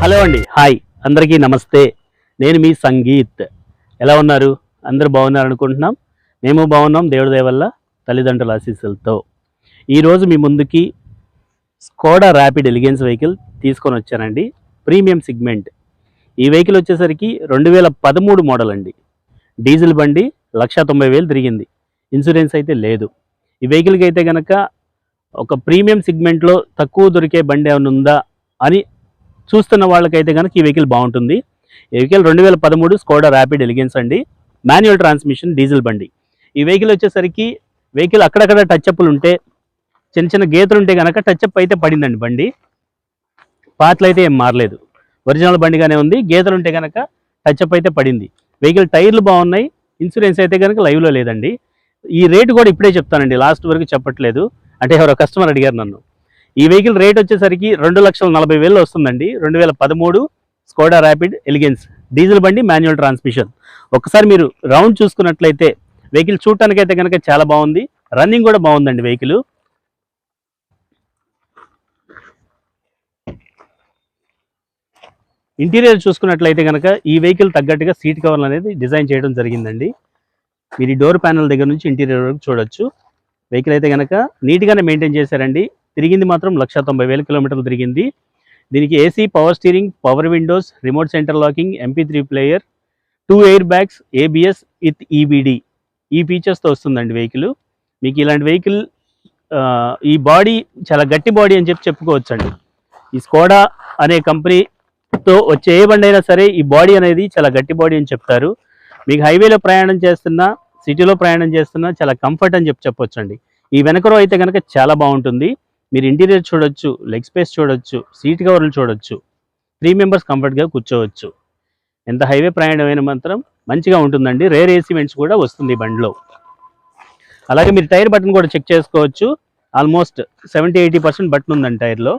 Hello అండి, hi అందరికీ నమస్తే. నేను మీ సంగీత్. ఎలా ఉన్నారు? అందరూ బాగున్నారు అనుకుంటున్నాం. మేము బాగున్నాం దేవుడి దయ వల్ల, తల్లిదండ్రుల ఆశీస్సులతో. ఈరోజు మీ ముందుకి స్కోడా ర్యాపిడ్ ఎలిగెన్స్ వెహికల్ తీసుకొని వచ్చానండి. Premium segment. ఈ వెహికల్ వచ్చేసరికి 2013 మోడల్ అండి. డీజిల్ బండి, 1,90,000 తిరిగింది. ఇన్సూరెన్స్ అయితే లేదు. ఈ వెహికల్కి అయితే కనుక ఒక ప్రీమియం సిగ్మెంట్లో తక్కువ దొరికే బండి ఏమైనా ఉందా అని చూస్తున్న వాళ్ళకైతే కనుక ఈ వెహికల్ బాగుంటుంది. ఈ వెహికల్ 2013 స్కోడా ర్యాపిడ్ ఎలిగెన్స్ అండి. మాన్యువల్ ట్రాన్స్మిషన్ డీజిల్ బండి. ఈ వెహికల్ వచ్చేసరికి వెహికల్ అక్కడక్కడ టచ్అప్లు ఉంటే, చిన్న చిన్న గీతలు ఉంటే కనుక టచ్అప్ అయితే పడిందండి బండి. పార్ట్లు అయితే ఏం మారలేదు, ఒరిజినల్ బండిగానే ఉంది. గీతలు ఉంటే కనుక టచ్అప్ అయితే పడింది. వెహికల్ టైర్లు బాగున్నాయి. ఇన్సూరెన్స్ అయితే కనుక లైవ్లో లేదండి. ఈ రేటు కూడా ఇప్పుడే చెప్తానండి, లాస్ట్ వరకు చెప్పట్లేదు. అంటే ఎవరో కస్టమర్ అడిగారు నన్ను. ఈ వెహికల్ రేట్ వచ్చేసరికి 2,40,000 వస్తుందండి. 2013 స్కోడా ర్యాపిడ్ ఎలిగెన్స్ డీజిల్ బండి, మాన్యువల్ ట్రాన్స్మిషన్. ఒకసారి మీరు రౌండ్ చూసుకున్నట్లయితే వెహికల్ చూడటానికైతే కనుక చాలా బాగుంది. రన్నింగ్ కూడా బాగుందండి వెహికల్. ఇంటీరియర్ చూసుకున్నట్లయితే కనుక ఈ వెహికల్ తగ్గట్టుగా సీట్ కవర్లు అనేది డిజైన్ చేయడం జరిగిందండి. మీరు ఈ డోర్ ప్యానల్ దగ్గర నుంచి ఇంటీరియర్ వరకు చూడొచ్చు. వెహికల్ అయితే కనుక నీట్గానే మెయింటైన్ చేశారండి. తిరిగింది మాత్రం 1,90,000 కిలోమీటర్లు తిరిగింది. దీనికి AC, power steering, power Windows, remote centre locking, MP3 player, 2 air bags, ABS with EBD ఈ ఫీచర్స్తో వస్తుందండి వెహికల్. మీకు ఇలాంటి వెహికల్ ఈ బాడీ చాలా గట్టి బాడీ అని చెప్పుకోవచ్చండి. ఈ స్కోడా అనే కంపెనీతో వచ్చే ఏ బండి అయినా సరే ఈ బాడీ అనేది చాలా గట్టి బాడీ అని చెప్తారు. మీకు హైవేలో ప్రయాణం చేస్తున్నా, సిటీలో ప్రయాణం చేస్తున్నా చాలా కంఫర్ట్ అని చెప్పొచ్చండి. ఈ వెనకరో అయితే కనుక చాలా బాగుంటుంది. మీరు ఇంటీరియర్ చూడొచ్చు, లెగ్ స్పేస్ చూడొచ్చు, సీట్ కవర్లు చూడొచ్చు. 3 మెంబర్స్ కంఫర్ట్గా కూర్చోవచ్చు. ఎంత హైవే ప్రయాణం అయిన మాత్రం మంచిగా ఉంటుందండి. రేర్ ఏసీ వెంట్స్ కూడా వస్తుంది ఈ బండిలో. అలాగే మీరు టైర్ బటన్ కూడా చెక్ చేసుకోవచ్చు. ఆల్మోస్ట్ 70-80% బటన్ ఉందండి టైర్లో.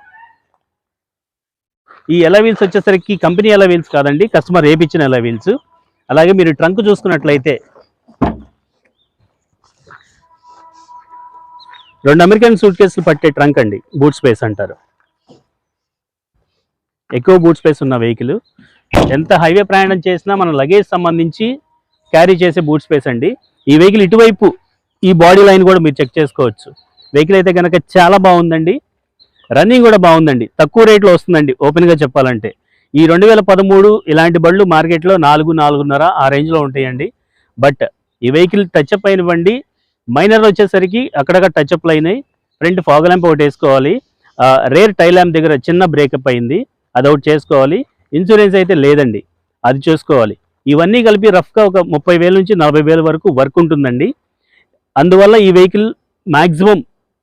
ఈ ఎలా వీల్స్ వచ్చేసరికి కంపెనీ ఎలా వీల్స్ కాదండి, కస్టమర్ వేయించిన ఎలా వీల్స్. అలాగే మీరు ట్రంక్ చూసుకున్నట్లయితే 2 అమెరికన్ సూట్ కేసులు పట్టే ట్రంక్ అండి. బూట్ స్పేస్ అంటారు. ఎక్కువ బూట్ స్పేస్ ఉన్న వెహికల్. ఎంత హైవే ప్రయాణం చేసినా మన లగేజ్ సంబంధించి క్యారీ చేసే బూట్ స్పేస్ అండి. ఈ వెహికల్ ఇటువైపు ఈ బాడీ లైన్ కూడా మీరు చెక్ చేసుకోవచ్చు. వెహికల్ అయితే కనుక చాలా బాగుందండి. రన్నింగ్ కూడా బాగుందండి. తక్కువ రేట్లో వస్తుందండి ఓపెన్గా చెప్పాలంటే. ఈ 2013 ఇలాంటి బళ్ళు మార్కెట్లో 4-4.5 ఆ రేంజ్లో ఉంటాయండి. బట్ ఈ వెహికల్ టచ్అప్ అయిన బండి. మైనర్ వచ్చేసరికి అక్కడక్కడ టచ్అప్లు అయినాయి. ఫ్రంట్ ఫాగ్ ల్యాంప్ ఒకటి వేసుకోవాలి. రేర్ టైల్ ల్యాంప్ దగ్గర చిన్న బ్రేకప్ అయింది, అది ఒకటి చేసుకోవాలి. ఇన్సూరెన్స్ అయితే లేదండి, అది చూసుకోవాలి. ఇవన్నీ కలిపి రఫ్గా ఒక 30,000 నుంచి 40,000 వరకు వర్క్ ఉంటుందండి. అందువల్ల ఈ వెహికల్ మ్యాక్సిమం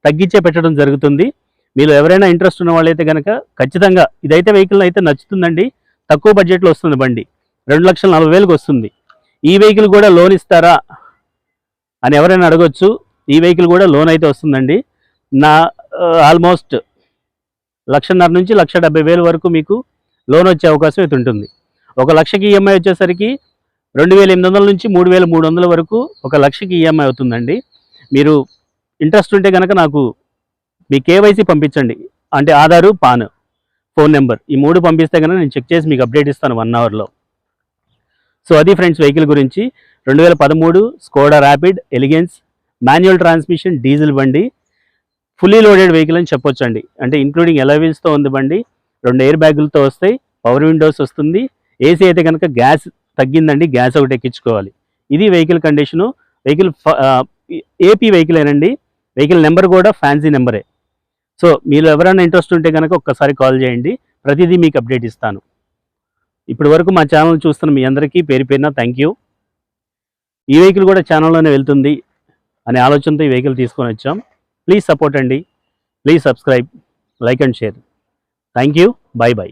తగ్గించే పెట్టడం జరుగుతుంది. మీరు ఎవరైనా ఇంట్రెస్ట్ ఉన్న వాళ్ళైతే కనుక ఖచ్చితంగా ఇదైతే వెహికల్ అయితే నచ్చుతుందండి. తక్కువ బడ్జెట్లో వస్తుంది బండి. 2,40,000కి వస్తుంది. ఈ వెహికల్ కూడా లోన్ ఇస్తారా అని ఎవరైనా అడగొచ్చు. ఈ వెహికల్ కూడా లోన్ అయితే వస్తుందండి. ఆల్మోస్ట్ 1,50,000 నుంచి 1,70,000 వరకు మీకు లోన్ వచ్చే అవకాశం అయితే ఉంటుంది. 1,00,000కి EMI వచ్చేసరికి 2,800 నుంచి 3,300 వరకు 1,00,000కి EMI అవుతుందండి. మీరు ఇంట్రెస్ట్ ఉంటే కనుక నాకు మీ KYC పంపించండి. అంటే ఆధారు, పాన్, ఫోన్ నెంబర్ ఈ 3 పంపిస్తే కనుక నేను చెక్ చేసి మీకు అప్డేట్ ఇస్తాను 1 అవర్లో. సో అది ఫ్రెండ్స్ వెహికల్ గురించి. 2013 Skoda rapid elegance manual transmission diesel బండి. ఫుల్లీ లోడెడ్ వెహికల్ అని చెప్పొచ్చండి. అంటే ఇంక్లూడింగ్ ఎలవీల్స్తో ఉంది బండి. 2 ఎయిర్ బ్యాగులతో వస్తాయి. పవర్ విండోస్ వస్తుంది. ఏసీ అయితే కనుక గ్యాస్ తగ్గిందండి, గ్యాస్ ఒకటి ఎక్కించుకోవాలి. ఇది vehicle condition. Vehicle AP vehicle ఏనండి. వెహికల్ నెంబర్ కూడా ఫ్యాన్సీ నెంబరే. సో మీరు ఎవరైనా ఇంట్రెస్ట్ ఉంటే కనుక ఒక్కసారి కాల్ చేయండి. ప్రతిదీ మీకు అప్డేట్ ఇస్తాను. ఇప్పటి వరకు మా ఛానల్ చూస్తున్న మీ అందరికీ పేరు పేరున థ్యాంక్ యూ. ఈ వెహికల్ కూడా ఛానల్లోనే వెళ్తుంది అనే ఆలోచనతో ఈ వెహికల్ తీసుకొని వచ్చాం. ప్లీజ్ సపోర్ట్ అండి. Please subscribe, like and share. Thank you. By by.